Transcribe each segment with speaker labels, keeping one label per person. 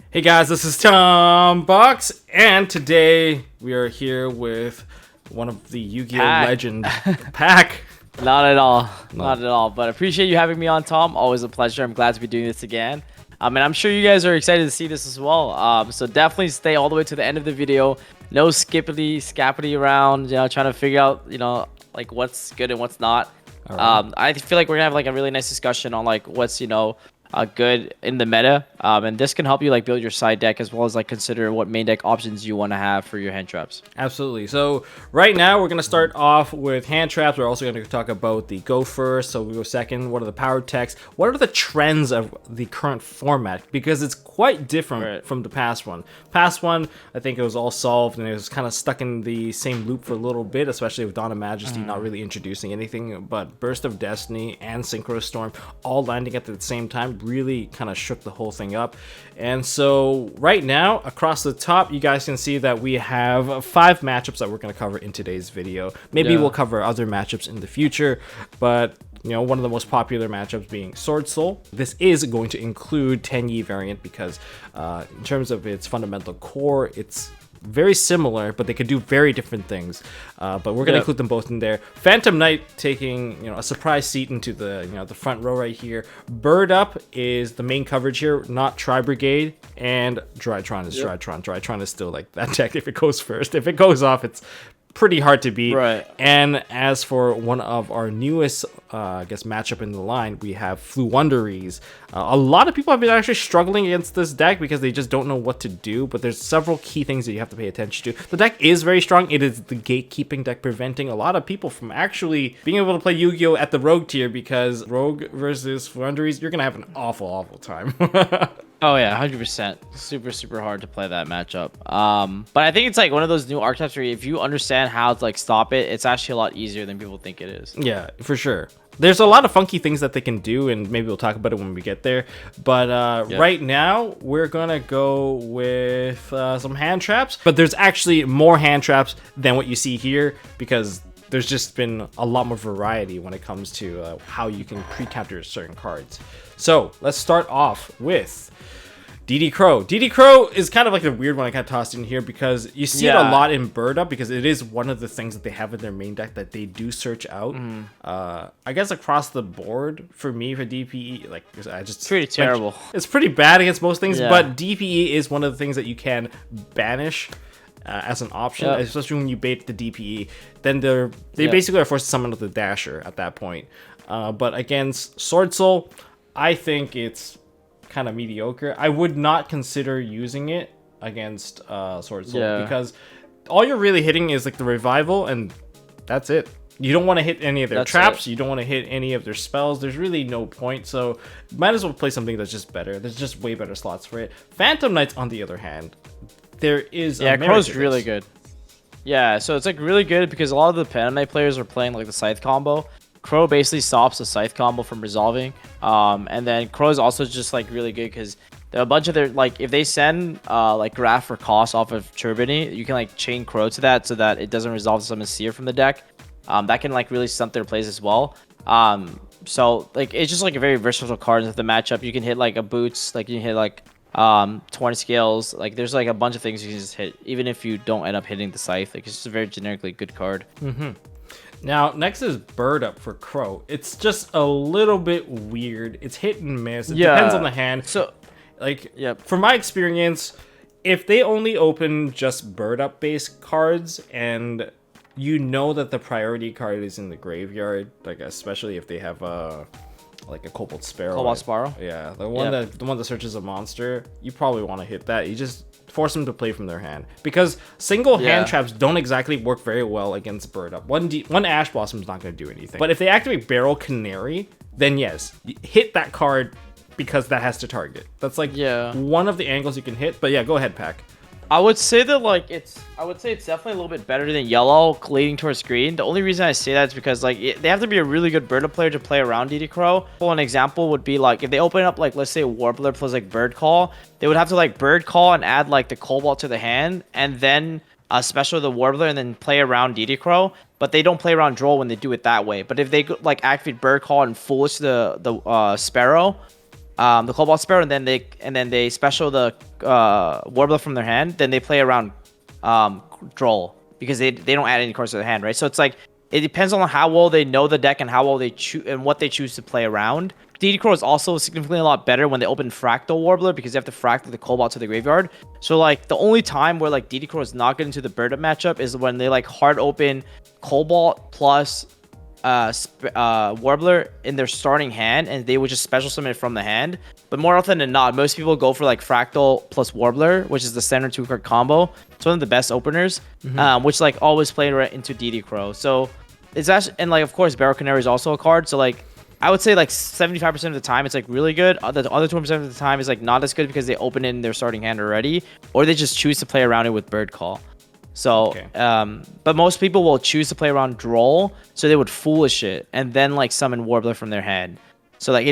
Speaker 1: Hey guys, this is Tom Box, and today we are here with one of the Yu-Gi-Oh legend, Pack.
Speaker 2: Not at all, not at all. But I appreciate you having me on, Tom. Always a pleasure. I'm glad to be doing this again. And I'm sure you guys are excited to see this as well. So definitely stay all the way to the end of the video. No scappity around, trying to figure out, like what's good and what's not. Right. I feel like we're gonna have like a really nice discussion on like what's good in the meta, and this can help you like build your side deck as well as like consider what main deck options you want to have for your hand traps.
Speaker 1: Absolutely. So right now we're going to start off with hand traps. We're also going to talk about the go first, so we go second. What are the power techs? What are the trends of the current format? Because it's quite different from the past one. Past one, I think it was all solved and it was kind of stuck in the same loop for a little bit, especially with Dawn of Majesty not really introducing anything, but Burst of Destiny and Synchro Storm all landing at the same time really kind of shook the whole thing up. And so right now across the top you guys can see that we have 5 matchups that we're going to cover in today's video. Maybe we'll cover other matchups in the future, but one of the most popular matchups being Swordsoul. This is going to include 10 variant because in terms of its fundamental core, it's very similar, but they could do very different things. But we're going to include them both in there. Phantom Knight taking a surprise seat into the the front row right here. Bird Up is the main coverage here, not Tri Brigade, and Drytron is Drytron. Drytron is still like that deck if it goes first. If it goes off, it's pretty hard to beat.
Speaker 2: Right.
Speaker 1: And as for one of our newest I guess matchup in the line, we have Floowandereeze. A lot of people have been actually struggling against this deck because they just don't know what to do, but there's several key things that you have to pay attention to. The deck is very strong. It is the gatekeeping deck, preventing a lot of people from actually being able to play Yu-Gi-Oh at the Rogue tier, because Rogue versus Floowandereeze, you're gonna have an awful time.
Speaker 2: Oh yeah, 100%. Super hard to play that matchup. But I think it's like one of those new archetypes where if you understand how to like stop it, it's actually a lot easier than people think it is.
Speaker 1: Yeah, for sure. There's a lot of funky things that they can do, and maybe we'll talk about it when we get there. But right now, we're gonna go with some hand traps. But there's actually more hand traps than what you see here, because there's just been a lot more variety when it comes to how you can pre-counter certain cards. So let's start off with DD Crow. DD Crow is kind of like a weird one I kind of tossed in here because you see it a lot in Bird Up, because it is one of the things that they have in their main deck that they do search out. I guess across the board for me for DPE, like I just
Speaker 2: it's pretty terrible.
Speaker 1: It's pretty bad against most things, but DPE is one of the things that you can banish as an option, especially when you bait the DPE. Then they basically are forced to summon with the Dasher at that point. But against Swordsoul, I think it's kind of mediocre. I would not consider using it against Swordsoul because all you're really hitting is like the revival, and that's it. You don't want to hit any of their traps. You don't want to hit any of their spells. There's really no point. So might as well play something that's just better. There's just way better slots for it. Phantom Knights, on the other hand, there is
Speaker 2: Crow's really good. Yeah, so it's like really good because a lot of the Phantom Knight players are playing like the Scythe combo. Crow basically stops the Scythe combo from resolving, and then Crow is also just like really good because there are a bunch of their like if they send like Graph for cost off of Turbiny, you can like chain Crow to that so that it doesn't resolve some Seer from the deck. That can like really stunt their plays as well. So like it's just like a very versatile card into the matchup. You can hit like a boots, like you can hit like 20 scales. Like there's like a bunch of things you can just hit, even if you don't end up hitting the Scythe. Like it's just a very generically good card.
Speaker 1: Now, next is Bird Up for Crow. It's just a little bit weird. It's hit and miss. It depends on the hand. So, like, from my experience, if they only open just Bird Up based cards, and you know that the priority card is in the graveyard, like especially if they have like a Cobalt Sparrow.
Speaker 2: Cobalt Sparrow?
Speaker 1: Yeah, the one that searches a monster, you probably want to hit that. You just force them to play from their hand, because single hand traps don't exactly work very well against Bird Up. One Ash Blossom is not going to do anything. But if they activate Barrel Canary, then yes, hit that card because that has to target. That's like one of the angles you can hit. But yeah, go ahead, Pack.
Speaker 2: I would say that like it's definitely a little bit better than yellow leading towards green. The only reason I say that is because like they have to be a really good Bird Up player to play around DD Crow. Well, an example would be like if they open up like let's say Warbler plus like Bird Call, they would have to like Bird Call and add like the Cobalt to the hand, and then special the Warbler and then play around DD Crow. But they don't play around Droll when they do it that way. But if they like activate Bird Call and Foolish the Sparrow, the Cobalt Sparrow, and then they special the Warbler from their hand. Then they play around Droll because they don't add any cards to their hand, right? So it's like it depends on how well they know the deck and how well they choose and what they choose to play around. DD Crow is also significantly a lot better when they open Fractal Warbler because you have to fractal the Cobalt to the graveyard. So like the only time where like DD Crow is not good into the bird up matchup is when they like hard open Cobalt plus Warbler in their starting hand, and they would just special summon it from the hand. But more often than not, most people go for like Fractal plus Warbler, which is the standard 2-card combo. It's one of the best openers, which like always play right into DD Crow. So it's actually, and like of course Barrel Canary is also a card. So like I would say like 75% of the time it's like really good. The other 20% of the time is like not as good because they open it in their starting hand already, or they just choose to play around it with Bird Call. So,
Speaker 1: okay.
Speaker 2: But most people will choose to play around Droll, so they would Foolish it and then like summon Warbler from their hand. So like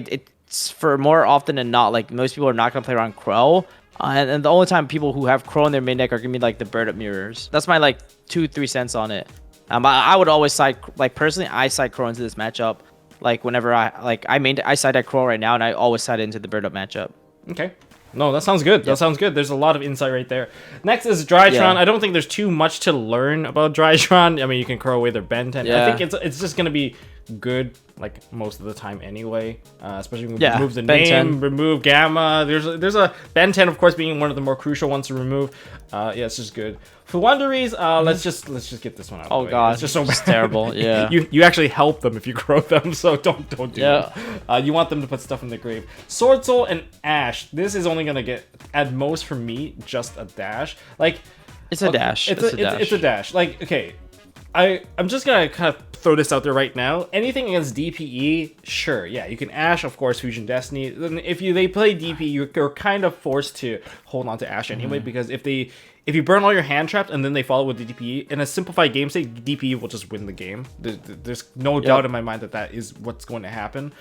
Speaker 2: it's for more often than not, like most people are not gonna play around Crow, and the only time people who have Crow in their main deck are gonna be like the Bird Up Mirrors. That's my like 2-3 cents on it. I would always side, like personally, I side Crow into this matchup. Like whenever I side at Crow right now, and I always side into the Bird Up matchup.
Speaker 1: Okay. No, that sounds good. That sounds good. There's a lot of insight right there. Next is Drytron.
Speaker 2: Yeah.
Speaker 1: I don't think there's too much to learn about Drytron. I mean, you can curl away their Ben 10. I think it's just gonna be good like most of the time anyway. Especially when we remove the
Speaker 2: Ben
Speaker 1: name,
Speaker 2: 10.
Speaker 1: remove Gamma. There's a Ben 10, of course, being one of the more crucial ones to remove. Yeah, it's just good. Floowandereeze, let's just get this one out.
Speaker 2: Oh
Speaker 1: of the way.
Speaker 2: god,
Speaker 1: it's just so bad.
Speaker 2: terrible. Yeah,
Speaker 1: you actually help them if you grow them, so don't do it. You want them to put stuff in the grave. Swordsoul and Ash. This is only gonna get at most for me just a dash. Like
Speaker 2: it's a dash.
Speaker 1: It's a dash. Like okay, I'm just gonna kind of throw this out there right now. Anything against DPE, sure, yeah, you can Ash, of course, Fusion Destiny. Then if they play DPE, you're kind of forced to hold on to Ash anyway, because if you burn all your hand traps and then they follow with the DPE, in a simplified game state, DPE will just win the game. There's no doubt in my mind that is what's going to happen.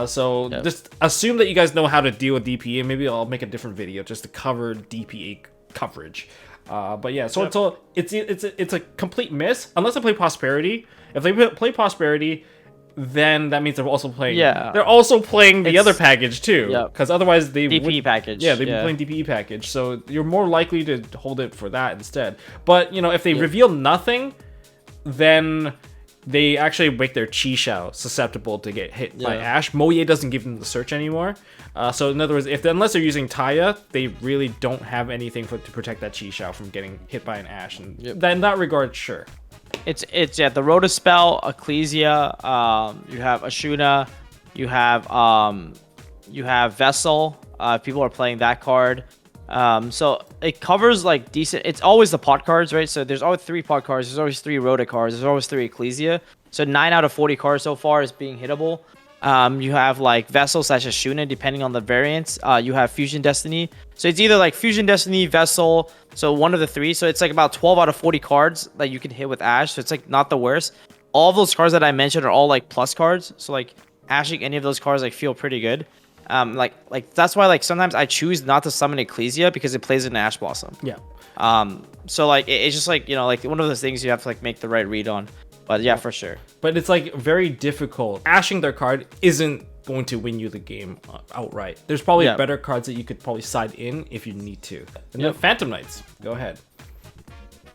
Speaker 1: So just assume that you guys know how to deal with DPE, and maybe I'll make a different video just to cover DPE coverage. But yeah, so it's a complete miss unless they play Prosperity. If they play Prosperity, then that means they're also playing. Yeah, they're also playing the other package too. Because otherwise they
Speaker 2: DPE package.
Speaker 1: Yeah, they'd be playing DPE package. So you're more likely to hold it for that instead. But you know, if they reveal nothing, then they actually make their Chi Shao susceptible to get hit by Ash. Moye doesn't give them the search anymore. So in other words, unless they're using Taya, they really don't have anything to protect that Chi Shao from getting hit by an Ash. And then in that regard, sure.
Speaker 2: It's the Rotospell, Ecclesia, you have Ashuna, you have Vessel. People are playing that card. So it covers like decent. It's always the pot cards, right? So there's always 3 pot cards. There's always 3 Rota cards. There's always 3 Ecclesia. So 9 out of 40 cards so far is being hittable. You have like Vessel / Ashuna depending on the variants. You have Fusion Destiny. So it's either like Fusion Destiny, Vessel. So one of the 3. So it's like about 12 out of 40 cards that you can hit with Ash. So it's like not the worst. All of those cards that I mentioned are all like plus cards. So like ashing any of those cards like feel pretty good. Like that's why like sometimes I choose not to summon Ecclesia because it plays in Ash Blossom.
Speaker 1: Yeah.
Speaker 2: So like it's just like, you know, like one of those things you have to like make the right read on. But yeah, for sure. But
Speaker 1: it's like very difficult. Ashing their card isn't going to win you the game outright. There's probably better cards that you could probably side in if you need to. And then Phantom Knights, go ahead.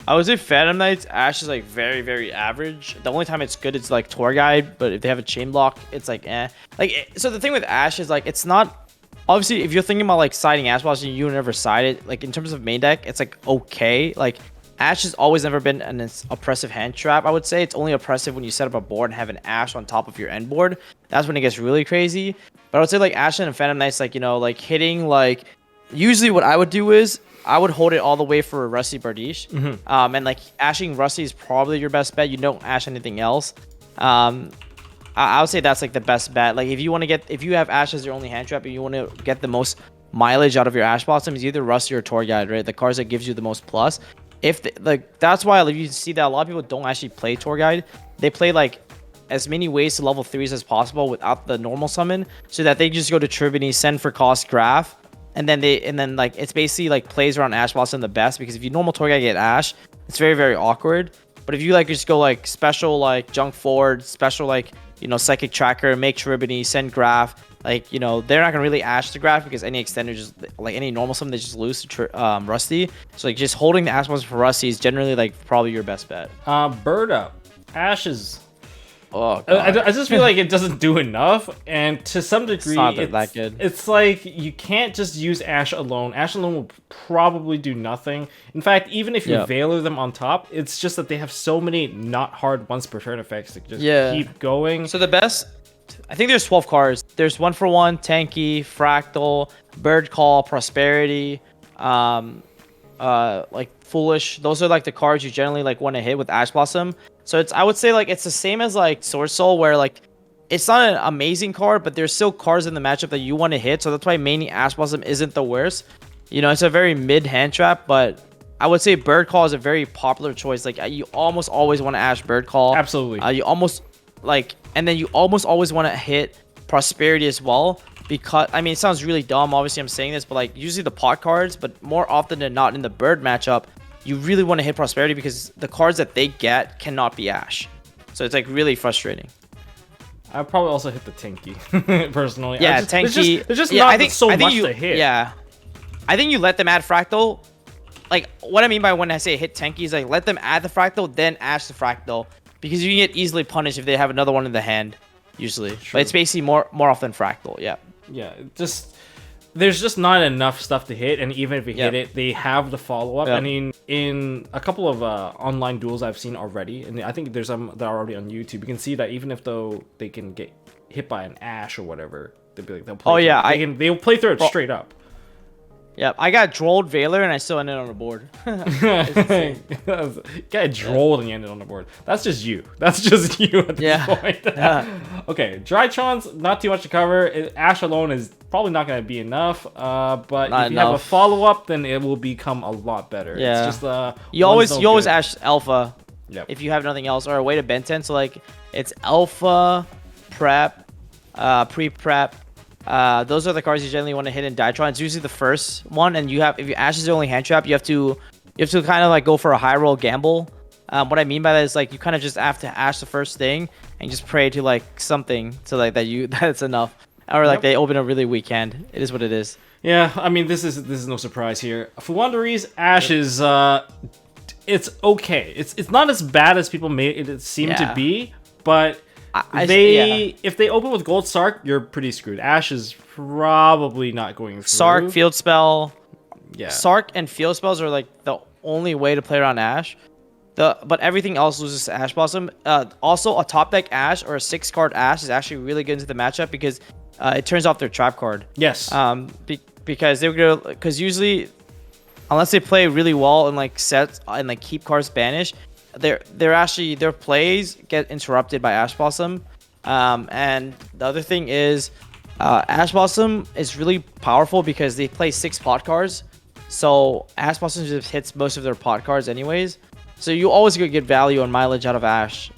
Speaker 2: I would say Phantom Knights, Ash is like very, very average. The only time it's good is like Tour Guide, but if they have a chain block, it's like eh. So the thing with Ash is like it's not, obviously if you're thinking about like siding Ash Blossom, you never side it. Like in terms of main deck, it's like okay. Like Ash has always never been an oppressive hand trap, I would say. It's only oppressive when you set up a board and have an Ash on top of your end board. That's when it gets really crazy. But I would say like Ash and Phantom Knights, like, you know, like hitting like, usually what I would do is I would hold it all the way for Rusty Bardiche. And like ashing Rusty is probably your best bet. You don't ash anything else. I would say that's like the best bet. Like if you have Ash as your only hand trap and you want to get the most mileage out of your Ash Blossom, it's either Rusty or Tour Guide, right? The cards that gives you the most plus. That's why like you see that a lot of people don't actually play Tour Guide. They play like as many ways to level 3s as possible without the normal summon, so that they just go to Tribony, send for cost, graph, and then like it's basically like plays around Ash Blossom the best, because if you normal Tour Guide get Ash, it's very, very awkward. But if you like just go like special like junk forward, special like, you know, psychic tracker, make Tribony, send graph, like, you know, they're not gonna really Ash the graph because any extender just like any normal summon they just lose to Rusty. So like just holding the Ash Blossom for Rusty is generally like probably your best bet.
Speaker 1: Bird up. Ash is.
Speaker 2: Oh God.
Speaker 1: I just feel like it doesn't do enough, and to some degree,
Speaker 2: not that good.
Speaker 1: It's like you can't just use Ash alone. Ash alone will probably do nothing. In fact, even if you Veiler them on top, it's just that they have so many not hard once per turn effects that just keep going.
Speaker 2: So the best, I think there's 12 cards. There's 1-for-1, Tanky, Fractal, Bird Call, Prosperity, like Foolish. Those are like the cards you generally like want to hit with Ash Blossom. So I would say like it's the same as like Swordsoul, where like it's not an amazing card, but there's still cards in the matchup that you want to hit. So that's why mainly Ash Blossom isn't the worst. You know, it's a very mid hand trap, but I would say Bird Call is a very popular choice. Like you almost always want to Ash Bird Call.
Speaker 1: Absolutely.
Speaker 2: You almost like, and then you almost always want to hit Prosperity as well. Because I mean, it sounds really dumb. Obviously, I'm saying this, but like usually the pot cards, but more often than not in the Bird matchup, you really want to hit Prosperity because the cards that they get cannot be Ash. So it's like really frustrating.
Speaker 1: I probably also hit the Tinky personally.
Speaker 2: Yeah, Tinky.
Speaker 1: There's just not so much to hit.
Speaker 2: Yeah, I think you let them add Fractal. Like what I mean by when I say hit Tinky is like let them add the Fractal, then Ash the Fractal, because you can get easily punished if they have another one in the hand. Usually, but it's basically more often Fractal. Yeah.
Speaker 1: Yeah, there's just not enough stuff to hit, and even if you hit it, they have the follow-up. I mean, in a couple of online duels I've seen already, and I think there's some that are already on YouTube, you can see that even if though they can get hit by an Ash or whatever, they'll be like, they'll play they'll play through it straight up.
Speaker 2: Yep, I got drolled Veiler and I still ended on the board.
Speaker 1: Got drolled and you ended on the board. That's just you. That's just you at this point. Okay, Drytron's not too much to cover. Ash alone is probably not going to be enough. But if you have a follow-up, then it will become a lot better.
Speaker 2: Yeah.
Speaker 1: It's just
Speaker 2: you always Ash Alpha if you have nothing else, or a way to Benten. So like it's Alpha, Prep, Pre-Prep. Those are the cards you generally want to hit in Dytron. It's usually the first one, and if your Ash is the only hand trap, you have to kind of like go for a high roll gamble. What I mean by that is like you kind of just have to Ash the first thing and just pray to like something to like that's enough, or like they open a really weak hand. It is what it is.
Speaker 1: Yeah, I mean this is no surprise here. Floowandereeze Ash is it's okay. It's not as bad as people made it seem to be, but if they open with Gold Sark, you're pretty screwed. Ash is probably not going through.
Speaker 2: Sark, Field Spell.
Speaker 1: Yeah.
Speaker 2: Sark and Field Spells are like the only way to play around Ash. But everything else loses to Ash Blossom. Also, a top deck Ash or a 6-card Ash is actually really good into the matchup because it turns off their trap card.
Speaker 1: Yes.
Speaker 2: Because usually, unless they play really well and like set and like keep cards banished, their plays get interrupted by Ash Blossom. And the other thing is Ash Blossom is really powerful because they play 6 pot cards, so Ash Blossom just hits most of their pot cards anyways, so you always get value and mileage out of Ash.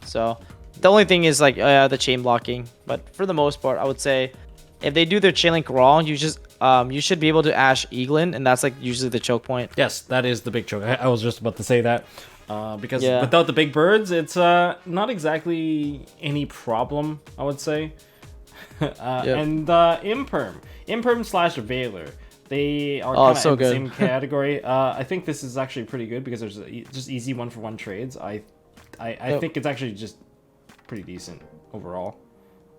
Speaker 2: So the only thing is like the chain blocking, but for the most part I would say if they do their chain link wrong, you should be able to Ash Eaglin, and that's like usually the choke point.
Speaker 1: Yes, that is the big choke. I was just about to say that. Because without the big birds, it's not exactly any problem, I would say. And Imperm / Veiler, they are kind of in the same category. I think this is actually pretty good because there's just easy 1-for-1 trades. I think it's actually just pretty decent overall.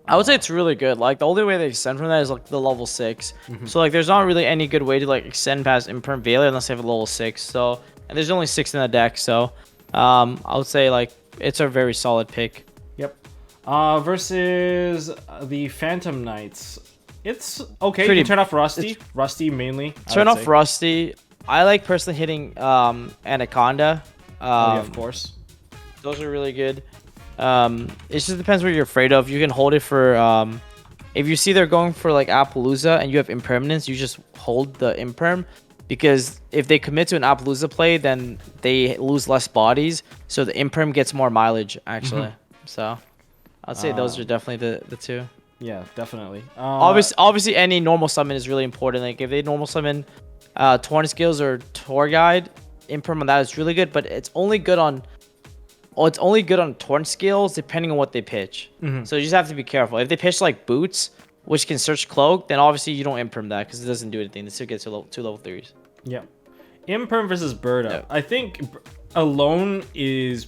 Speaker 2: I would say it's really good. Like the only way they extend from that is like the level 6. So like there's not really any good way to like extend past Imperm Veiler unless they have a level 6. So. And there's only 6 in the deck, so I would say like it's a very solid pick.
Speaker 1: Yep. Versus the Phantom Knights, it's okay. You can turn off Rusty mainly.
Speaker 2: Turn off Rusty. I like personally hitting Anaconda.
Speaker 1: Of course.
Speaker 2: Those are really good. It just depends what you're afraid of. You can hold it for if you see they're going for like Appaloosa and you have impermanence, you just hold the imperm. Because if they commit to an Appaloosa play, then they lose less bodies. So the Imperm gets more mileage, actually. So I'd say those are definitely the two.
Speaker 1: Yeah, definitely.
Speaker 2: Obviously, any normal summon is really important. Like if they normal summon Torn Skills or Tour Guide, Imperm on that is really good. But it's only good on Torn Skills depending on what they pitch. So you just have to be careful. If they pitch like Boots, which can search cloak, then obviously you don't imperm that because it doesn't do anything. It still gets to two level 3s.
Speaker 1: Yeah. Imperm versus bird up.
Speaker 2: Yep.
Speaker 1: I think alone is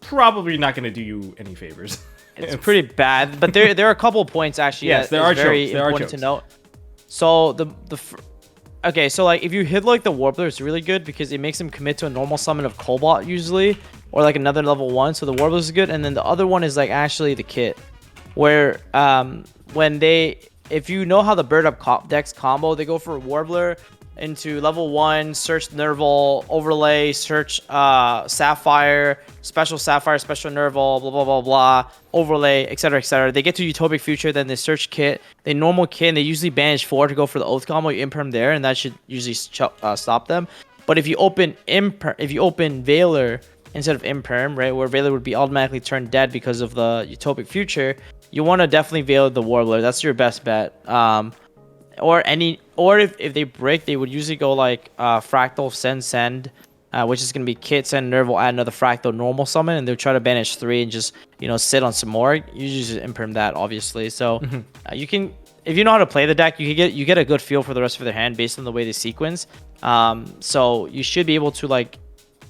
Speaker 1: probably not going to do you any favors.
Speaker 2: It's pretty bad, but there are a couple of points actually.
Speaker 1: Yes, there are
Speaker 2: very
Speaker 1: chokes.
Speaker 2: important to note. So okay, so like if you hit like the Warbler, it's really good because it makes him commit to a normal summon of Cobalt usually, or like another level 1. So the Warbler is good, and then the other one is like actually the kit, where if you know how the bird up decks combo, they go for Warbler into level 1, search Nerval, overlay, search Sapphire, special Nerval, blah blah blah blah, overlay, etc etc. They get to Utopic Future, then they search kit, they normal kit, and they usually banish 4 to go for the Oath combo. You imperm there, and that should usually stop them. But if you open Veiler instead of imperm, right, where Veiler would be automatically turned dead because of the Utopic Future, you want to definitely Veil the Warbler. That's your best bet. Or if they break, they would usually go like Fractal Send, which is gonna be kit send Nerval, add another Fractal normal summon, and they'll try to banish 3 and just sit on some more. You just imperm that obviously. So you can, if you know how to play the deck, you get a good feel for the rest of their hand based on the way they sequence. So you should be able to, like,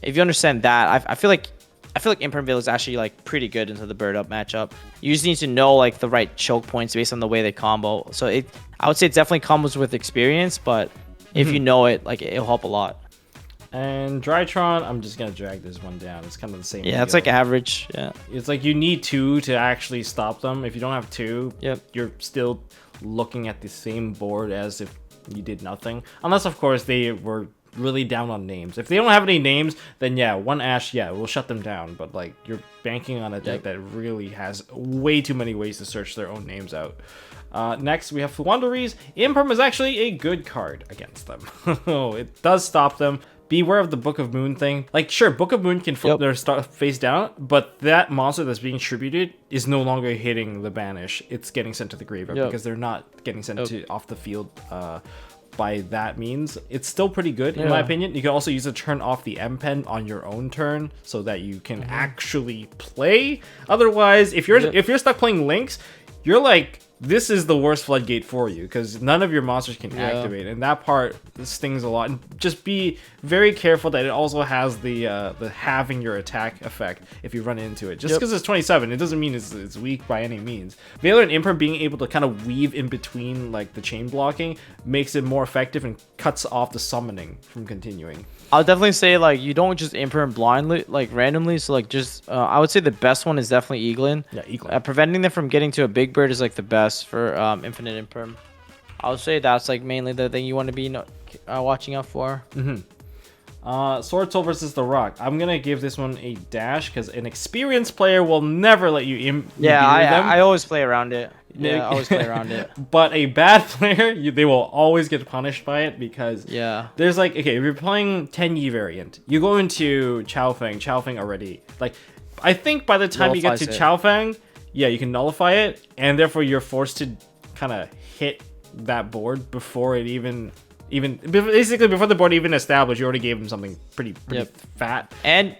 Speaker 2: if you understand that, I feel like Imperm Veil is actually like pretty good into the bird up matchup. You just need to know like the right choke points based on the way they combo. So I would say it definitely comes with experience, but if you know it, like, it'll help a lot.
Speaker 1: And Drytron, I'm just gonna drag this one down. It's kind of the same.
Speaker 2: Yeah, it's like average. Yeah,
Speaker 1: it's like you need 2 to actually stop them. If you don't have 2,
Speaker 2: yep,
Speaker 1: you're still looking at the same board as if you did nothing. Unless, of course, they were really down on names. If they don't have any names, then yeah, 1 Ash, yeah, we'll shut them down. But like, you're banking on a deck that really has way too many ways to search their own names out. Next, we have Floowandereeze. Imperm is actually a good card against them. It does stop them. Beware of the Book of Moon thing. Like, sure, Book of Moon can flip their stuff face down, but that monster that's being tributed is no longer hitting the banish. It's getting sent to the graveyard because they're not getting sent off the field by that means. It's still pretty good in my opinion. You can also use it to turn off the M-Pen on your own turn so that you can actually play. Otherwise, if you're stuck playing Lynx, you're like, this is the worst floodgate for you because none of your monsters can activate, and that part stings a lot. And just be very careful that it also has the halving your attack effect if you run into it. Just because it's 27, it doesn't mean it's weak by any means. Veiler and Imperm being able to kind of weave in between like the chain blocking makes it more effective and cuts off the summoning from continuing.
Speaker 2: I'll definitely say, like, you don't just imperm blindly, like randomly. So like, just I would say the best one is definitely Eaglin. Yeah, Eaglin. Preventing them from getting to a big bird is like the best for infinite imperm. I would say that's like mainly the thing you want to be watching out for. Swordsoul
Speaker 1: versus the Rock. I'm gonna give this one a dash because an experienced player will never let you
Speaker 2: I always play around it. Yeah, I always play around it.
Speaker 1: But a bad player, they will always get punished by it because there's like, okay, if you're playing 10-Yi variant, you go into Chaofeng already. Like, I think by the time you get to Chaofeng, you can nullify it, and therefore you're forced to kind of hit that board before it basically before the board even established. You already gave them something pretty fat.
Speaker 2: And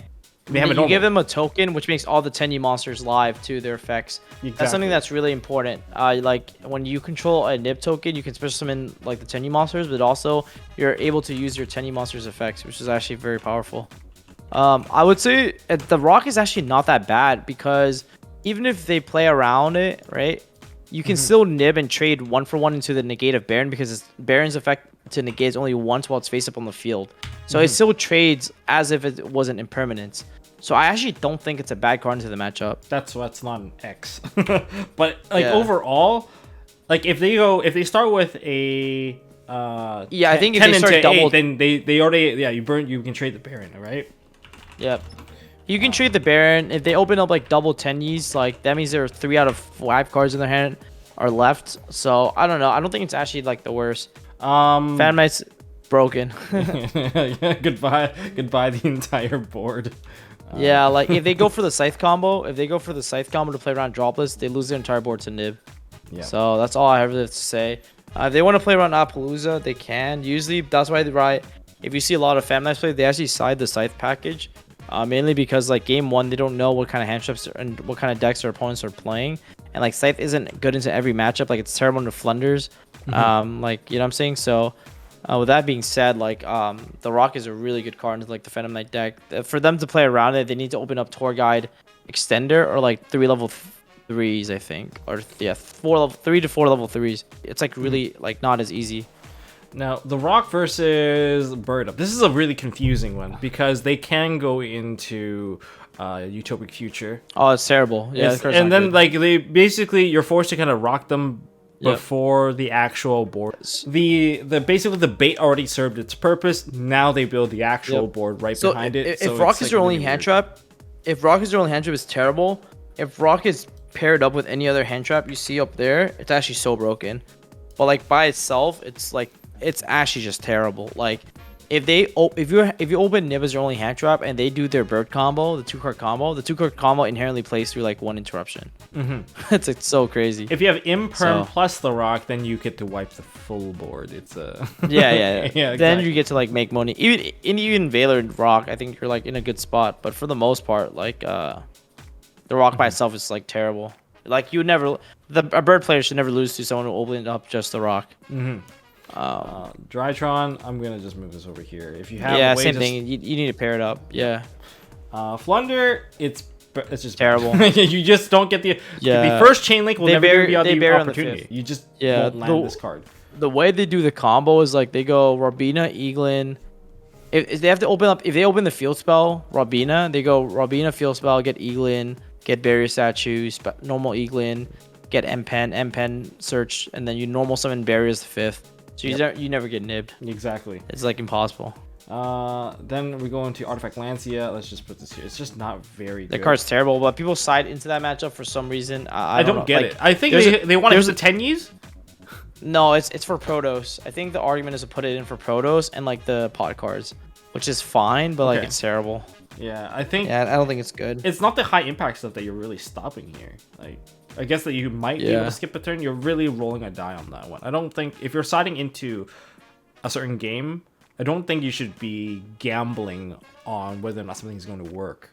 Speaker 2: you give them a token, which makes all the 10-Yi monsters live to their effects. Exactly. That's something that's really important. Like, when you control a Nib token, you can special summon like the 10-Yi monsters, but also you're able to use your 10-Yi monsters effects, which is actually very powerful. I would say the Rock is actually not that bad because even if they play around it, right, you can still Nib and trade 1-for-1 into the negate of Baron because Baron's effect to negate is only once while it's face up on the field. So it still trades as if it wasn't impermanence. So I actually don't think it's a bad card into the matchup.
Speaker 1: That's not an X. But like overall, like if they start with a
Speaker 2: I think if they start double,
Speaker 1: 8, then they already you can trade the Baron, right?
Speaker 2: Yep. You can trade the Baron. If they open up like double 10-Yis, like that means there are 3 out of 5 cards in their hand are left. So I don't know. I don't think it's actually like the worst. Phantom Knight's broken.
Speaker 1: Goodbye the entire board.
Speaker 2: Yeah, like if they go for the Scythe combo, to play around droplets, they lose their entire board to Nib. Yeah. So that's all I have to say. If they want to play around Appaloosa, they can. Usually, that's why if you see a lot of Phantom Knights play, they actually side the Scythe package. Mainly because like game 1, they don't know what kind of hand traps and what kind of decks their opponents are playing, and like Scythe isn't good into every matchup. Like it's terrible into Flunders. Like you know what I'm saying. So with that being said, like the Rock is a really good card into like the Phantom Knight deck. For them to play around it, they need to open up Tour Guide Extender or like 3 level 3s, I think, or yeah, 3 to 4 level 3s. It's like really like not as easy.
Speaker 1: Now, the Rock versus Bird Up. This is a really confusing one because they can go into Utopic Future.
Speaker 2: Oh, it's terrible. Yeah,
Speaker 1: and then like they basically you're forced to kind of rock them before the actual board. The basically the bait already served its purpose. Now they build the actual board right behind it.
Speaker 2: If Rock is your only hand trap, if Rock is your only hand trap, it's terrible. If Rock is paired up with any other hand trap you see up there, it's actually so broken. But like by itself, it's like it's actually just terrible. Like if you open Nib as your only hand trap and they do their bird combo, the 2-card combo inherently plays through like 1 interruption. It's like so crazy.
Speaker 1: If you have Imperm plus the Rock, then you get to wipe the full board. It's a
Speaker 2: yeah.
Speaker 1: Exactly.
Speaker 2: Then you get to like make money. Even Valor Rock, I think you're like in a good spot. But for the most part, like the Rock by itself is like terrible. Like you would never, a bird player should never lose to someone who opened up just the Rock.
Speaker 1: Drytron, I'm gonna just move this over here. If you have
Speaker 2: same thing. You need to pair it up. Yeah.
Speaker 1: Flunder, it's just
Speaker 2: terrible.
Speaker 1: You just don't get the first chain link will never give you the opportunity. You just won't land this card.
Speaker 2: The way they do the combo is like they go Robina, Eaglin. If they have to open up, if they open the field spell Robina, they go Robina field spell, get Eaglin, get Barrier Statue, normal Eaglin, get M-Pen search, and then you normal summon Barrier as the 5th. So you never get nibbed.
Speaker 1: Exactly.
Speaker 2: It's like impossible.
Speaker 1: Then we go into Artifact Lancia. Let's just put this here. It's just not very good.
Speaker 2: The card's terrible, but people side into that matchup for some reason. I
Speaker 1: don't get it. I think they want to use the Tenyis.
Speaker 2: No, it's for Protos. I think the argument is to put it in for Protos and like the pot cards, which is fine, but like it's terrible.
Speaker 1: Yeah, I think.
Speaker 2: Yeah, I don't think it's good.
Speaker 1: It's not the high impact stuff that you're really stopping here. Like, I guess that you might be able to skip a turn. You're really rolling a die on that one. I don't think if you're siding into a certain game, I don't think you should be gambling on whether or not something's going to work.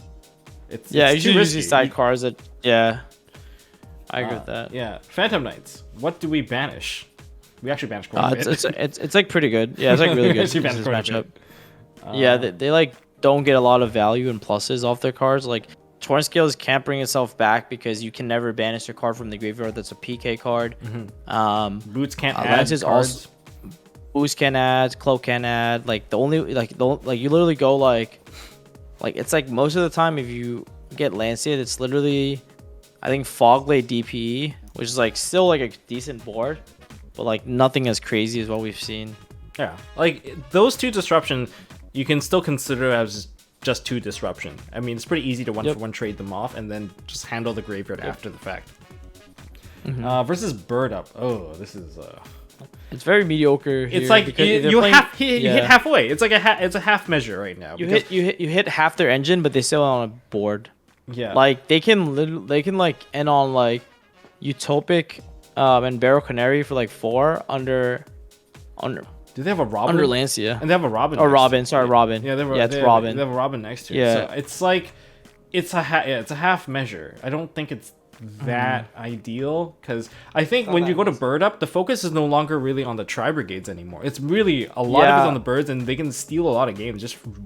Speaker 1: It's
Speaker 2: you should use these side cards that I agree with that.
Speaker 1: Yeah, Phantom Knights. What do we banish? We actually banish
Speaker 2: it's like pretty good. Yeah, it's like really good. This matchup. They like don't get a lot of value and pluses off their cards. Like Torrent Scales can't bring itself back because you can never banish a card from the graveyard that's a PK card.
Speaker 1: Boots can't add cards.
Speaker 2: Also, Boots can add, Cloak can add. Like the only you literally go like it's like most of the time if you get Lancia, it's literally I think Fogblade DPE, which is like still like a decent board, but like nothing as crazy as what we've seen.
Speaker 1: Yeah, like those 2 disruption, you can still consider as just 2 disruption. I mean, it's pretty easy to 1-for-1 trade them off and then just handle the graveyard after the fact. Versus Bird Up. Oh, this is
Speaker 2: it's very mediocre.
Speaker 1: It's like you hit halfway. It's like it's a half measure right now.
Speaker 2: You hit half their engine, but they still on a board.
Speaker 1: Yeah,
Speaker 2: like they can like end on like Utopic and Barrel Canary for like 4 under.
Speaker 1: Do they have a Robin?
Speaker 2: Under Lancia.
Speaker 1: And they have a Robin.
Speaker 2: Oh, Robin. Sorry, Robin.
Speaker 1: Yeah,
Speaker 2: it's Robin.
Speaker 1: They have a Robin next to it.
Speaker 2: Yeah.
Speaker 1: So it's like, it's a half measure. I don't think it's that ideal because I think when you go to Bird Up, the focus is no longer really on the Tri Brigades anymore. It's really a lot of it's on the birds, and they can steal a lot of games just from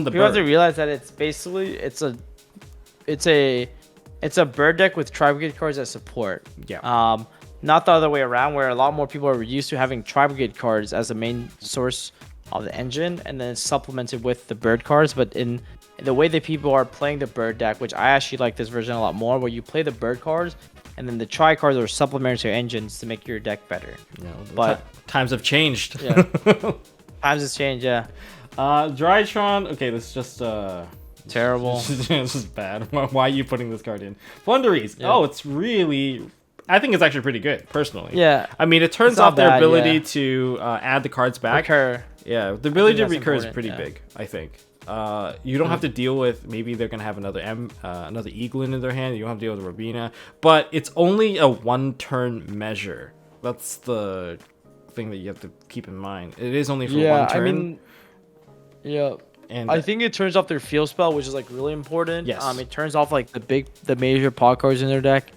Speaker 1: the bird.
Speaker 2: You have to realize that it's basically it's a bird deck with Tri Brigade cards that support.
Speaker 1: Yeah.
Speaker 2: Not the other way around, where a lot more people are used to having Tri Brigade cards as the main source of the engine, and then it's supplemented with the bird cards. But in the way that people are playing the bird deck, which I actually like this version a lot more, where you play the bird cards, and then the Tri cards are supplementary to your engines to make your deck better.
Speaker 1: Yeah,
Speaker 2: but
Speaker 1: times have changed.
Speaker 2: Yeah. Times has changed. Yeah.
Speaker 1: Drytron. Okay, this is just
Speaker 2: terrible.
Speaker 1: This is bad. Why are you putting this card in? Floowandereeze.
Speaker 2: Yeah.
Speaker 1: Oh, it's really. I think it's actually pretty good, personally.
Speaker 2: Yeah.
Speaker 1: I mean, it turns off their ability to add the cards back.
Speaker 2: Recur.
Speaker 1: Yeah, the ability to recur is pretty big, I think. You don't have to deal with, maybe they're going to have another Eaglin in their hand. You don't have to deal with Robina. But it's only a 1-turn measure. That's the thing that you have to keep in mind. It is only for 1 turn.
Speaker 2: I mean, yeah.
Speaker 1: And
Speaker 2: I think it turns off their field spell, which is like really important.
Speaker 1: Yes.
Speaker 2: It turns off like the major pot cards in their deck.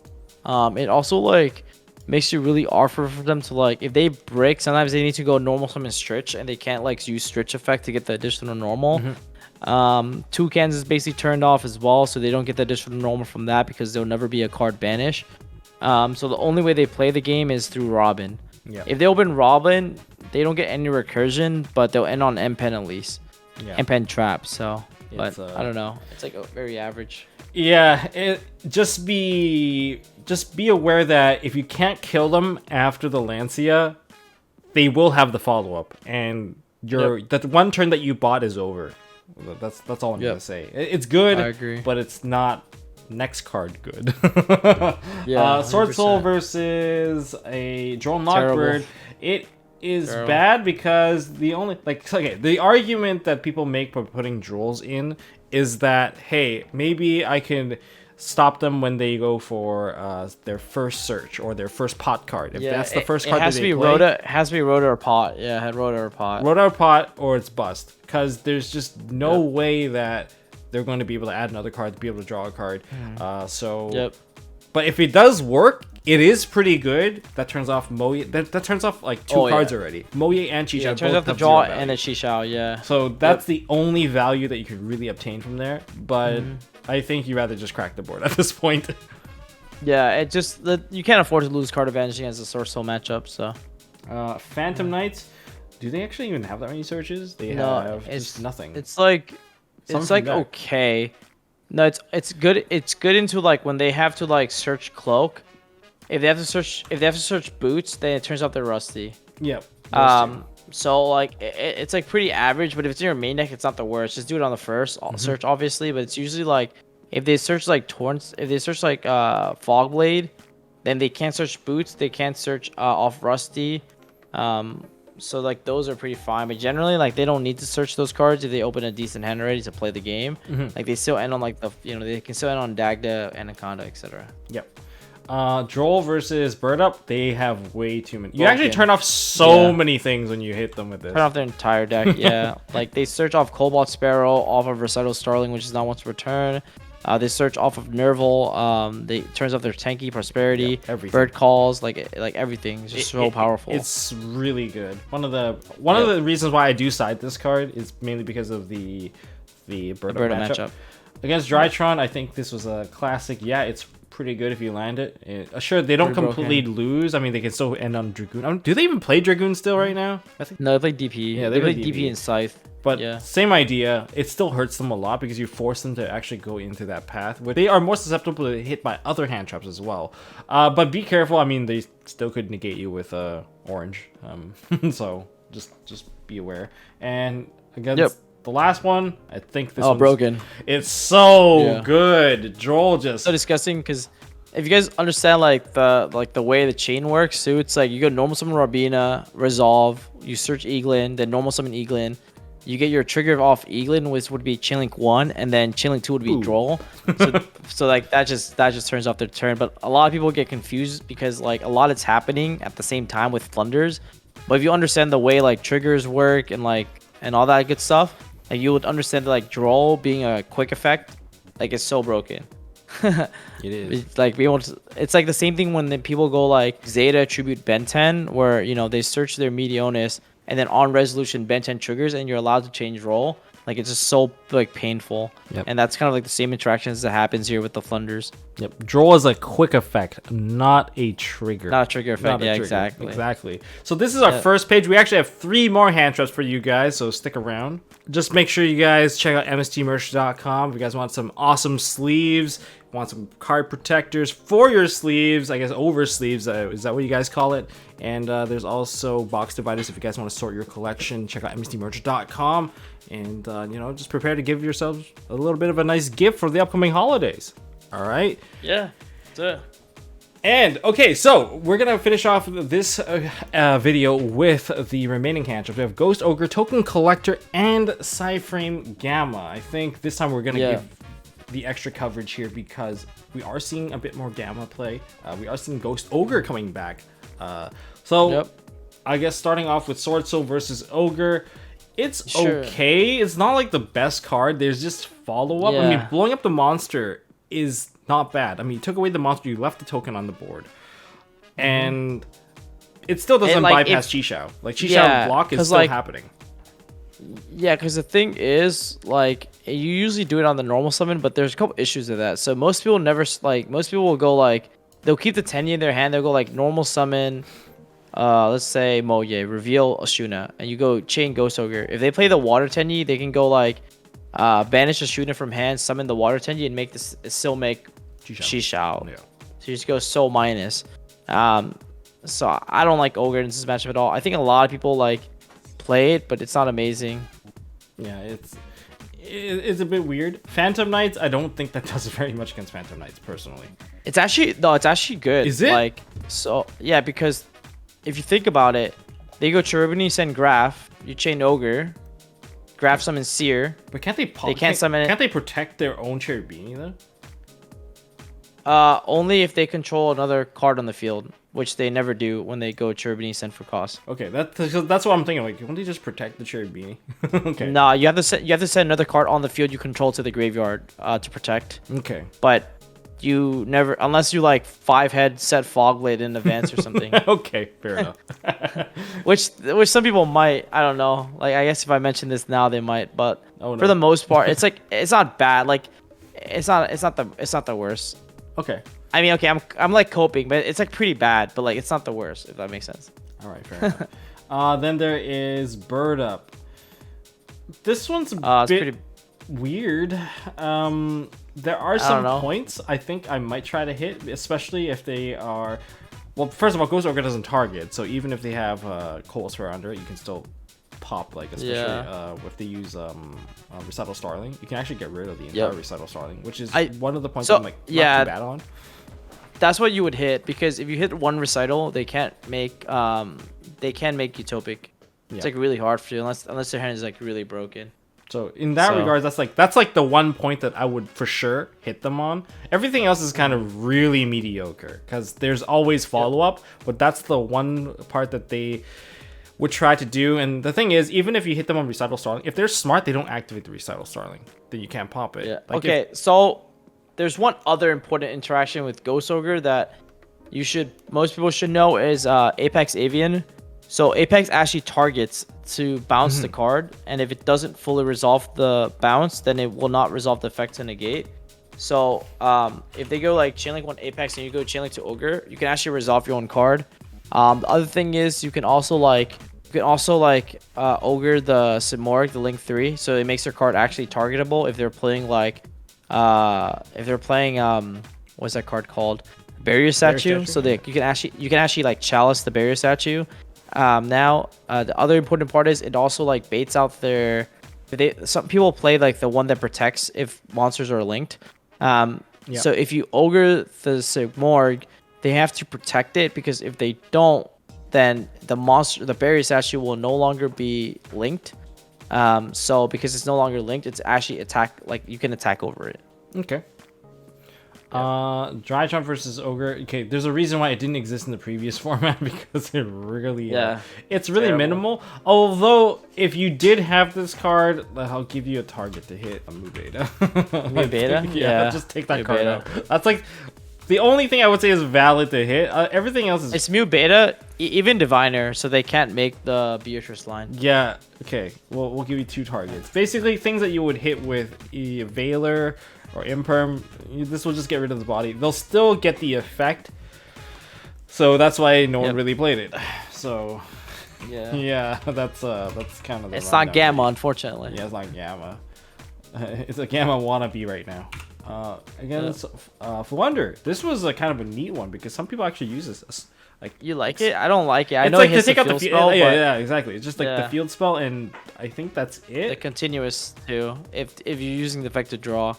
Speaker 2: It also like makes it really awkward for them to like if they break. Sometimes they need to go normal summon Stretch, and they can't like use Stretch effect to get the additional normal. Toucans is basically turned off as well, so they don't get the additional normal from that because there'll never be a card banish. So the only way they play the game is through Robin.
Speaker 1: Yeah.
Speaker 2: If they open Robin, they don't get any recursion, but they'll end on M-Pen at least.
Speaker 1: Yeah.
Speaker 2: M-Pen trap. So, but
Speaker 1: It's,
Speaker 2: I don't know. It's like a very average.
Speaker 1: Yeah, just be aware that if you can't kill them after the Lancia, they will have the follow up, and that one turn that you bought is over. That's all I'm gonna say. It's good,
Speaker 2: I agree.
Speaker 1: but it's not next card good.
Speaker 2: Yeah,
Speaker 1: Swordsoul
Speaker 2: 100%.
Speaker 1: versus a Drone
Speaker 2: Terrible.
Speaker 1: Lockbird. It is
Speaker 2: Terrible.
Speaker 1: bad because the argument that people make for putting Drolls in is that, hey, maybe I can stop them when they go for their first search or their first pot card. If that's the first card
Speaker 2: it has
Speaker 1: that
Speaker 2: to
Speaker 1: they
Speaker 2: be
Speaker 1: play,
Speaker 2: Rhoda. It has to be Rhoda or Pot. Yeah, I had Rhoda or Pot.
Speaker 1: Rhoda pot or it's bust, because there's just no way that they're going to be able to add another card to be able to draw a card. But if it does work, it is pretty good. That turns off Moye. That turns off like two cards already. Moye and Chi Chao.
Speaker 2: Yeah, it turns
Speaker 1: both
Speaker 2: out the
Speaker 1: have
Speaker 2: draw
Speaker 1: 0 value.
Speaker 2: and the Shishao. Yeah.
Speaker 1: So that's the only value that you could really obtain from there. But I think you'd rather just crack the board at this point.
Speaker 2: Yeah, it just you can't afford to lose card advantage against the Swordsoul matchup. So.
Speaker 1: Phantom Knights. Do they actually even have that many searches? They have just nothing.
Speaker 2: It's like
Speaker 1: Some
Speaker 2: it's
Speaker 1: from
Speaker 2: like
Speaker 1: deck.
Speaker 2: okay. No, it's good. It's good into like when they have to like search Cloak. If they have to search Boots, then it turns out they're rusty.
Speaker 1: Yep.
Speaker 2: So like it's like pretty average, but if it's in your main deck, it's not the worst. Just do it on the first search, obviously. But it's usually like if they search like Torrents, if they search like Fogblade, then they can't search Boots. They can't search off Rusty. So like those are pretty fine, but generally like they don't need to search those cards if they open a decent hand already to play the game. Like they still end on like they can still end on Dagda, Anaconda, etc.
Speaker 1: Yep. Droll versus Bird Up, they have way too many. You
Speaker 2: Broken.
Speaker 1: actually turn off so many things when you hit them with this.
Speaker 2: Turn off their entire deck. Yeah, like they search off Cobalt Sparrow, off of Recital Starling, which is not once return. They search off of Nerval. They turns off their Tanky Prosperity,
Speaker 1: everything.
Speaker 2: Bird Calls, like everything. It's just so powerful.
Speaker 1: It's really good. One of the reasons why I do side this card is mainly because of the Bird Up matchup. Against Drytron, I think this was a classic. Yeah, it's pretty good if you land it. Sure, they don't
Speaker 2: Pretty
Speaker 1: completely lose. I mean, they can still end on Dragoon. Do they even play Dragoon still right now? I think.
Speaker 2: No, they play DP.
Speaker 1: Yeah,
Speaker 2: they play
Speaker 1: DP.
Speaker 2: DP and Scythe.
Speaker 1: But
Speaker 2: yeah.
Speaker 1: Same idea. It still hurts them a lot because you force them to actually go into that path where they are more susceptible to hit by other hand traps as well. But be careful. I mean, they still could negate you with orange. So just be aware. And against the last one, I think this one's
Speaker 2: broken.
Speaker 1: It's so good. Droll just
Speaker 2: so disgusting because if you guys understand like the way the chain works, so it's like you go normal summon Rabina, resolve, you search Eaglin, then normal summon Eaglin. You get your trigger off Eaglin, which would be Chainlink 1, and then Chainlink 2 would be Droll. So like that just turns off their turn. But a lot of people get confused because like a lot is happening at the same time with Flunders. But if you understand the way like triggers work and all that good stuff, like you would understand that like Droll being a quick effect, like it's so broken.
Speaker 1: It is.
Speaker 2: It's like it's like the same thing when the people go like Zeta Tribute Ben 10, where they search their Medionis and then on resolution Ben 10 triggers and you're allowed to change role. Like it's just so like painful. And that's kind of like the same interactions that happens here with the Flunders.
Speaker 1: Yep. Draw is a quick effect, not a trigger.
Speaker 2: Not a trigger effect. Yeah,
Speaker 1: trigger.
Speaker 2: exactly.
Speaker 1: Exactly. So this is our first page. We actually have 3 more hand traps for you guys, so stick around. Just make sure you guys check out MSTmerch.com if you guys want some awesome sleeves, want some card protectors for your sleeves, I guess over sleeves, is that what you guys call it? And there's also box dividers if you guys want to sort your collection. Check out MSTmerch.com and just prepare to give yourselves a little bit of a nice gift for the upcoming holidays. All right.
Speaker 2: Yeah. That's it.
Speaker 1: And okay, so we're gonna finish off this video with the remaining hand traps. We have Ghost Ogre, Token Collector, and Psyframe Gamma. I think this time we're gonna give the extra coverage here because we are seeing a bit more Gamma play. We are seeing Ghost Ogre coming back. I guess starting off with Swordsoul versus Ogre. It's
Speaker 2: Sure.
Speaker 1: okay. It's not like the best card. There's just follow-up. I mean,
Speaker 2: Yeah.
Speaker 1: blowing up the monster is not bad. I mean, you took away the monster, you left the token on the board. And it still doesn't
Speaker 2: like,
Speaker 1: bypass Chi-Shao. Like, Chi-Shao
Speaker 2: Yeah,
Speaker 1: block is
Speaker 2: 'cause,
Speaker 1: still
Speaker 2: like,
Speaker 1: happening.
Speaker 2: Yeah, because the thing is, like, you usually do it on the normal summon, but there's a couple issues with that. So most people never most people will go like, they'll keep the Tenyi in their hand. They'll go like normal summon, let's say Moye, reveal Ashuna, and you go chain Ghost Ogre. If they play the water Tenyi, they can go like, banish Ashuna from hand, summon the water Tenyi, and make this still make Chi-Shao.
Speaker 1: Yeah.
Speaker 2: So you just go Soul minus. So I don't like Ogre in this matchup at all. I think a lot of people like play it, but it's not amazing.
Speaker 1: Yeah, it's a bit weird. Phantom Knights, I don't think that does very much against Phantom Knights, personally.
Speaker 2: It's actually good.
Speaker 1: Is it?
Speaker 2: Like, so yeah, because if you think about it, they go Cherubini, send Graph, you chain Ogre, Graph summon Seer.
Speaker 1: But can't they
Speaker 2: They can't summon it.
Speaker 1: Can't they protect their own Cherubini, though?
Speaker 2: Only if they control another card on the field, which they never do when they go Cherubini, send for cost.
Speaker 1: Okay, that's what I'm thinking. Like, won't they just protect the Cherubini? Okay.
Speaker 2: Nah, you have to send another card on the field you control to the graveyard to protect.
Speaker 1: Okay.
Speaker 2: But you never, unless you like 5-head set Fogblade in advance or something.
Speaker 1: Okay, fair enough.
Speaker 2: which some people might. I don't know. Like, I guess if I mention this now, they might. But
Speaker 1: Oh, no.
Speaker 2: for the most part, it's like, it's not bad. Like, it's not the worst.
Speaker 1: Okay.
Speaker 2: I mean, okay, I'm like coping, but it's like pretty bad. But like, it's not the worst, if that makes sense.
Speaker 1: All right, fair enough. Then there is Bird Up. This one's a
Speaker 2: It's
Speaker 1: bit
Speaker 2: pretty.
Speaker 1: weird. There are
Speaker 2: don't
Speaker 1: some
Speaker 2: know.
Speaker 1: points I think I might try to hit, especially if they are. Well, first of all, Ghost Ogre doesn't target, so even if they have Cold Sphere under it, you can still pop, like, especially if they use Recital Starling. You can actually get rid of the entire Recital Starling, which is one of the points I'm like not too bad on.
Speaker 2: That's what you would hit, because if you hit one Recital, they can't make Utopic. It's like really hard for you unless their hand is like really broken.
Speaker 1: So in that regard, that's like the one point that I would for sure hit them on. Everything else is kind of really mediocre because there's always follow up, but that's the one part that they would try to do. And the thing is, even if you hit them on Recital Starling, if they're smart, they don't activate the Recital Starling. Then you can't pop it.
Speaker 2: Yeah.
Speaker 1: Like
Speaker 2: okay, so there's one other important interaction with Ghost Ogre that most people should know is Apex Avian. So Apex actually targets to bounce the card, and if it doesn't fully resolve the bounce, then it will not resolve the effect to negate. So if they go like Chainlink 1 Apex and you go Chainlink to Ogre, you can actually resolve your own card. The other thing is you can also Ogre the Simorgh, the Link 3, so it makes their card actually targetable if they're playing like what's that card called? Barrier Statue. So you can actually like Chalice the Barrier Statue. Now the other important part is it also like baits out some people play like the one that protects if monsters are linked. So if you Ogre the Simorgh, they have to protect it, because if they don't, then the Barrier Statue will no longer be linked. So because it's no longer linked, it's actually you can attack over it.
Speaker 1: Okay. Dry Jump versus Ogre. Okay, there's a reason why it didn't exist in the previous format, because it really it's really minimal. Although if you did have this card, I'll give you a target to hit a Mu Beta.
Speaker 2: Mu Beta?
Speaker 1: Yeah, just take that card out. That's like the only thing I would say is valid to hit. Everything else is...
Speaker 2: It's Mu Beta, even Diviner, so they can't make the Beatrice line.
Speaker 1: Yeah, okay. Well, we'll give you 2 targets. Basically, things that you would hit with a Veiler or Imperm, this will just get rid of the body. They'll still get the effect. So that's why no one really played it. So... Yeah, that's kind of the
Speaker 2: It's not Gamma, unfortunately.
Speaker 1: Yeah, it's not Gamma. It's a Gamma wannabe right now. Against Floowandereeze. This was a kind of a neat one because some people actually use this. Like,
Speaker 2: you like it? I don't like it. I know
Speaker 1: like
Speaker 2: it hits the field spell.
Speaker 1: Yeah, exactly. It's just like the field spell, and I think that's it.
Speaker 2: The continuous too. If you're using the effect to draw.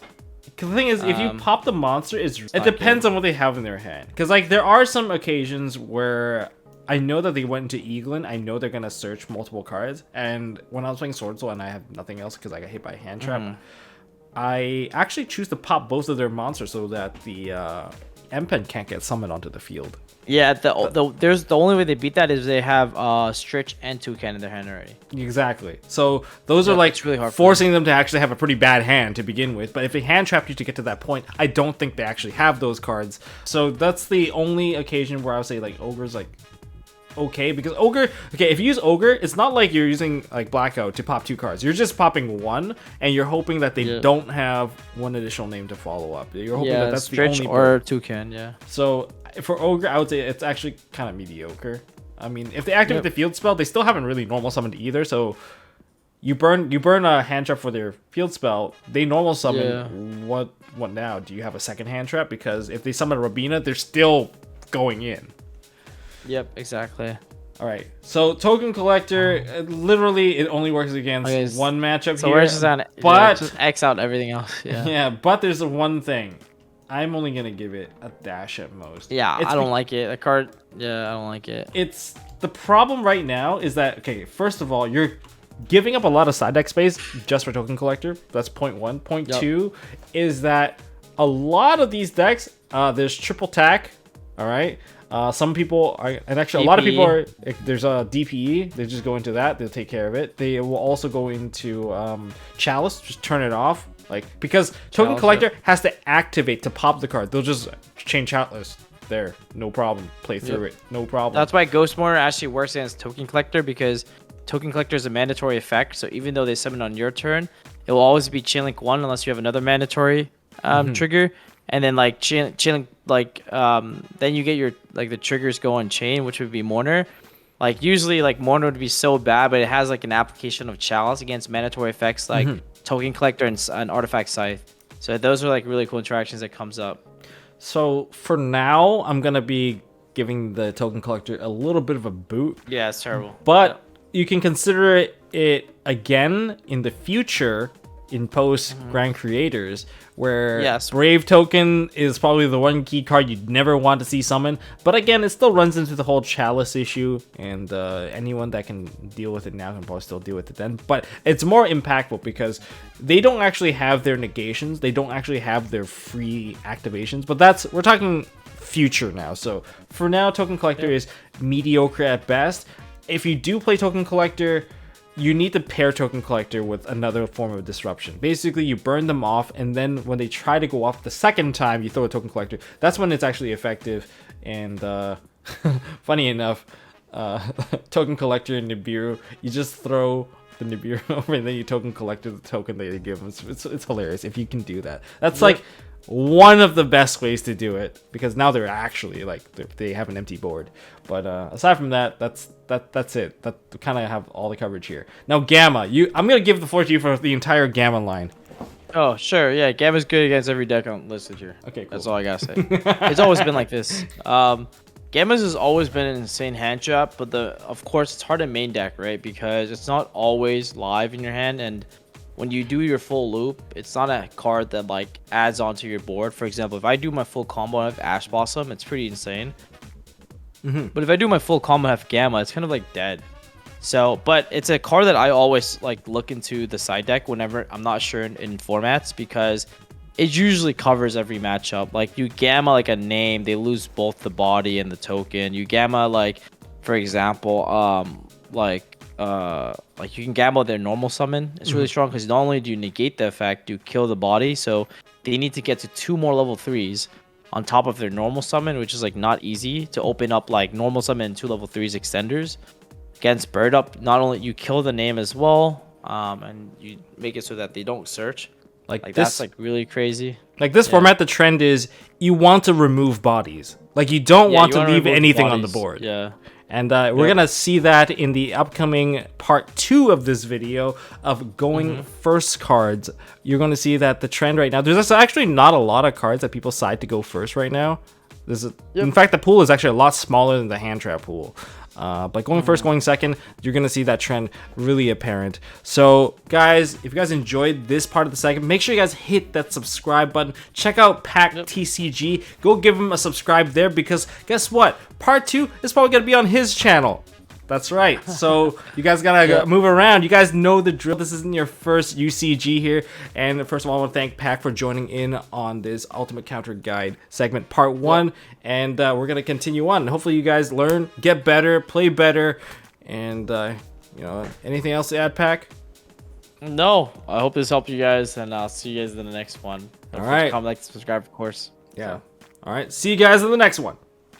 Speaker 1: The thing is, if you pop the monster, it depends on what they have in their hand. Because like there are some occasions where I know that they went into Eaglin. I know they're gonna search multiple cards, and when I was playing Swordsoul and I have nothing else because I got hit by a hand trap, I actually choose to pop both of their monsters so that the M-Pen can't get summoned onto the field.
Speaker 2: Yeah, there's the only way they beat that is they have Stritch and Toucan in their hand already.
Speaker 1: Exactly. So those are like
Speaker 2: it's really hard
Speaker 1: forcing them to actually have a pretty bad hand to begin with. But if they hand trap you to get to that point, I don't think they actually have those cards. So that's the only occasion where I would say like Ogre's like okay, because Ogre, okay, if you use Ogre, it's not like you're using like Blackout to pop 2 cards. You're just popping 1 and you're hoping that they don't have 1 additional name to follow up. You're hoping that that's
Speaker 2: Stritch
Speaker 1: the only
Speaker 2: or Toucan, yeah.
Speaker 1: So for Ogre, I would say it's actually kind of mediocre. I mean, if they activate the field spell, they still haven't really normal summoned either. So you burn a hand trap for their field spell. They normal summon. What now? Do you have a second hand trap? Because if they summon Rabina, they're still going in.
Speaker 2: Yep, exactly.
Speaker 1: All right. So Token Collector, literally, it only works against one matchup
Speaker 2: so
Speaker 1: here.
Speaker 2: we're just on,
Speaker 1: but
Speaker 2: just X out everything else. Yeah.
Speaker 1: Yeah, but there's the one thing. I'm only gonna give it a dash at most.
Speaker 2: Yeah, I don't like it. The card. Yeah, I don't like it.
Speaker 1: It's the problem right now is that okay. First of all, you're giving up a lot of side deck space just for Token Collector. That's point 1. Point 2 is that a lot of these decks, there's triple tack. All right. Some people are, and actually a lot of people are. There's a DPE. They just go into that. They'll take care of it. They will also go into Chalice. Just turn it off. Like, because Token Collector has to activate to pop the card. They'll just chain Chalice. There, no problem. Play through it, no problem.
Speaker 2: That's why Ghost Mortar actually works against Token Collector, because Token Collector is a mandatory effect. So even though they summon on your turn, it will always be Chain Link 1 unless you have another mandatory trigger. And then like Chain Link, like then you get your like the triggers go on chain, which would be Mourner. Like usually like Mourner would be so bad, but it has like an application of Chalice against mandatory effects like Token Collector and Artifact Scythe. So those are like really cool interactions that comes up.
Speaker 1: So for now, I'm gonna be giving the Token Collector a little bit of a boot.
Speaker 2: Yeah, it's terrible.
Speaker 1: But you can consider it again in the future in post Grand Creators, where Brave Token is probably the one key card you'd never want to see summon. But again, it still runs into the whole Chalice issue, and anyone that can deal with it now can probably still deal with it then. But it's more impactful because they don't actually have their negations. They don't actually have their free activations. But we're talking future now. So for now, Token Collector is mediocre at best. If you do play Token Collector, you need to pair Token Collector with another form of disruption. Basically, you burn them off, and then when they try to go off the second time, you throw a Token Collector. That's when it's actually effective. And funny enough, Token Collector and Nibiru, you just throw the Nibiru over, and then you Token Collector the token that you give them. It's hilarious if you can do that. That's like one of the best ways to do it, because now they're actually like they have an empty board. But aside from that, that's it. That kind of have all the coverage here. Now Gamma, I'm gonna give the floor to you for the entire Gamma line.
Speaker 2: Oh sure, yeah, Gamma's good against every deck on listed here.
Speaker 1: Okay, cool.
Speaker 2: That's all I gotta say. It's always been like this. Gamma's has always been an insane hand trap, but of course it's hard in main deck, right? Because it's not always live in your hand, and when you do your full loop, it's not a card that like adds onto your board. For example, if I do my full combo and I have Ash Blossom, it's pretty insane. But if I do my full combo and have Gamma, it's kind of like dead. So, but it's a card that I always like look into the side deck whenever I'm not sure in formats, because it usually covers every matchup. Like you Gamma like a name, they lose both the body and the token. You Gamma like, for example, like you can Gamma their normal summon. It's really strong because not only do you negate the effect, you kill the body. So they need to get to 2 more level 3s on top of their normal summon, which is like not easy to open up like normal summon and 2 level 3s extenders. Against Bird Up, not only you kill the name as well, and you make it so that they don't search. Like this, that's like really crazy.
Speaker 1: Like this format, the trend is you want to remove bodies. Like you don't want to leave anything on the board.
Speaker 2: Yeah.
Speaker 1: And we're going to see that in the upcoming part 2 of this video of going first cards. You're going to see that the trend right now, there's actually not a lot of cards that people side to go first right now. In fact, the pool is actually a lot smaller than the hand trap pool. But going first, going second, you're going to see that trend really apparent. So, guys, if you guys enjoyed this part of the segment, make sure you guys hit that subscribe button. Check out Pack TCG. Go give him a subscribe there, because guess what? Part 2 is probably going to be on his channel. That's right. So you guys gotta move around. You guys know the drill. This isn't your first UCG here. And first of all, I want to thank Pac for joining in on this Ultimate Counter Guide segment part 1. And we're gonna continue on. Hopefully you guys learn, get better, play better, and you know, anything else to add, Pac?
Speaker 2: No, I hope this helped you guys, and I'll see you guys in the next one.
Speaker 1: All right.
Speaker 2: Comment, like, subscribe, of course.
Speaker 1: Yeah. All right. See you guys in the next one.